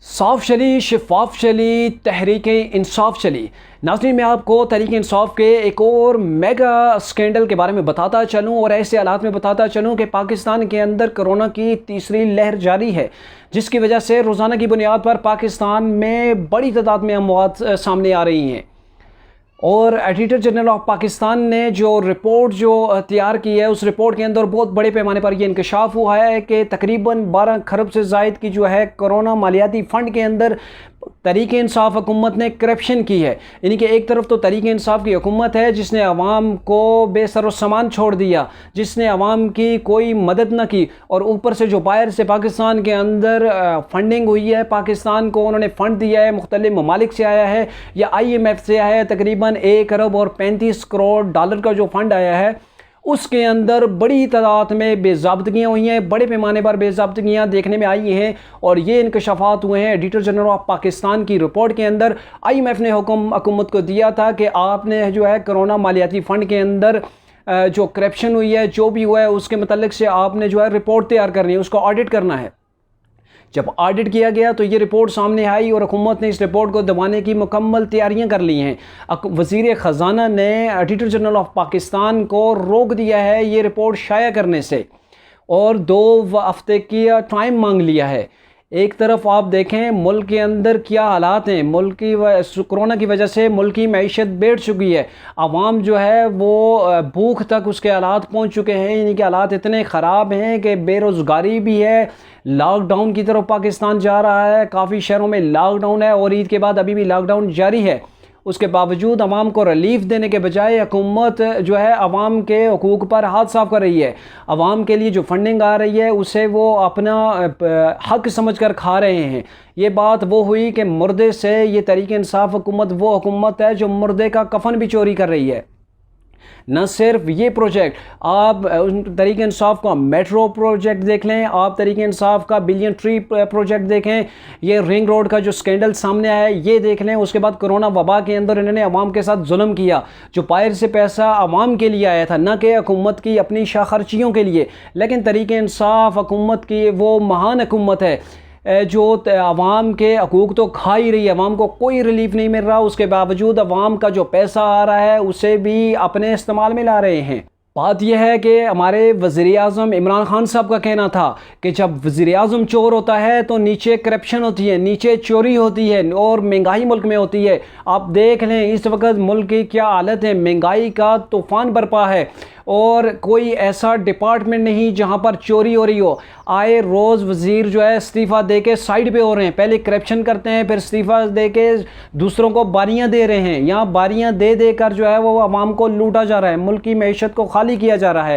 صاف چلی، شفاف چلی، تحریک انصاف چلی۔ ناظرین، میں آپ کو تحریک انصاف کے ایک اور میگا سکینڈل کے بارے میں بتاتا چلوں اور ایسے حالات میں بتاتا چلوں کہ پاکستان کے اندر کرونا کی تیسری لہر جاری ہے، جس کی وجہ سے روزانہ کی بنیاد پر پاکستان میں بڑی تعداد میں اموات سامنے آ رہی ہیں۔ اور ایڈیٹر جنرل آف پاکستان نے جو رپورٹ تیار کی ہے، اس رپورٹ کے اندر بہت بڑے پیمانے پر یہ انکشاف ہوا ہے کہ تقریباً 12 کھرب سے زائد کی کرونا مالیاتی فنڈ کے اندر تحریک انصاف حکومت نے کرپشن کی ہے۔ یعنی کہ ایک طرف تو تحریک انصاف کی حکومت ہے جس نے عوام کو بے سر و سامان چھوڑ دیا، جس نے عوام کی کوئی مدد نہ کی، اور اوپر سے جو باہر سے پاکستان کے اندر فنڈنگ ہوئی ہے، پاکستان کو انہوں نے فنڈ دیا ہے، مختلف ممالک سے آیا ہے یا IMF سے آیا ہے، تقریباً 1 ارب اور 35 کروڑ ڈالر کا جو فنڈ آیا ہے، اس کے اندر بڑی تعداد میں بے ضابطگیاں ہوئی ہیں، بڑے پیمانے پر بے ضابطگیاں دیکھنے میں آئی ہیں، اور یہ انکشافات ہوئے ہیں ایڈیٹر جنرل آف پاکستان کی رپورٹ کے اندر۔ IMF نے حکومت کو دیا تھا کہ آپ نے کرونا مالیاتی فنڈ کے اندر جو کرپشن ہوئی ہے، جو بھی ہوا ہے، اس کے متعلق سے آپ نے رپورٹ تیار کرنی ہے، اس کو آڈٹ کرنا ہے۔ جب آڈٹ کیا گیا تو یہ رپورٹ سامنے آئی اور حکومت نے اس رپورٹ کو دبانے کی مکمل تیاریاں کر لی ہیں۔ وزیر خزانہ نے ایڈیٹر جنرل آف پاکستان کو روک دیا ہے یہ رپورٹ شائع کرنے سے، اور 2 ہفتے کی ٹائم مانگ لیا ہے۔ ایک طرف آپ دیکھیں ملک کے اندر کیا حالات ہیں، ملک کی کرونا کی وجہ سے ملک کی معیشت بیٹھ چکی ہے، عوام وہ بھوک تک اس کے حالات پہنچ چکے ہیں، یعنی کہ حالات اتنے خراب ہیں کہ بے روزگاری بھی ہے، لاک ڈاؤن کی طرف پاکستان جا رہا ہے، کافی شہروں میں لاک ڈاؤن ہے، اور عید کے بعد ابھی بھی لاک ڈاؤن جاری ہے۔ اس کے باوجود عوام کو ریلیف دینے کے بجائے حکومت عوام کے حقوق پر ہاتھ صاف کر رہی ہے۔ عوام کے لیے جو فنڈنگ آ رہی ہے اسے وہ اپنا حق سمجھ کر کھا رہے ہیں۔ یہ بات وہ ہوئی کہ مردے سے یہ تحریک انصاف حکومت وہ حکومت ہے جو مردے کا کفن بھی چوری کر رہی ہے۔ نہ صرف یہ پروجیکٹ، آپ تحریک انصاف کا میٹرو پروجیکٹ دیکھ لیں، آپ تحریک انصاف کا بلین ٹری پروجیکٹ دیکھیں، یہ رنگ روڈ کا جو سکینڈل سامنے آیا ہے یہ دیکھ لیں۔ اس کے بعد کرونا وبا کے اندر انہوں نے عوام کے ساتھ ظلم کیا، جو باہر سے پیسہ عوام کے لیے آیا تھا، نہ کہ حکومت کی اپنی شاہ خرچیوں کے لیے۔ لیکن تحریک انصاف حکومت کی وہ مہان حکومت ہے جو عوام کے حقوق تو کھا ہی رہی ہے، عوام کو کوئی ریلیف نہیں مل رہا، اس کے باوجود عوام کا جو پیسہ آ رہا ہے اسے بھی اپنے استعمال میں لا رہے ہیں۔ بات یہ ہے کہ ہمارے وزیر اعظم عمران خان صاحب کا کہنا تھا کہ جب وزیر اعظم چور ہوتا ہے تو نیچے کرپشن ہوتی ہے، نیچے چوری ہوتی ہے، اور مہنگائی ملک میں ہوتی ہے۔ آپ دیکھ لیں اس وقت ملک کی کیا حالت ہے، مہنگائی کا طوفان برپا ہے، اور کوئی ایسا ڈپارٹمنٹ نہیں جہاں پر چوری ہو رہی ہو۔ آئے روز وزیر استعفیٰ دے کے سائڈ پہ ہو رہے ہیں، پہلے کرپشن کرتے ہیں، پھر استعفیٰ دے کے دوسروں کو باریاں دے رہے ہیں، یہاں باریاں دے کر وہ عوام کو لوٹا جا رہا ہے، ملک کی معیشت کو خالی کیا جا رہا ہے۔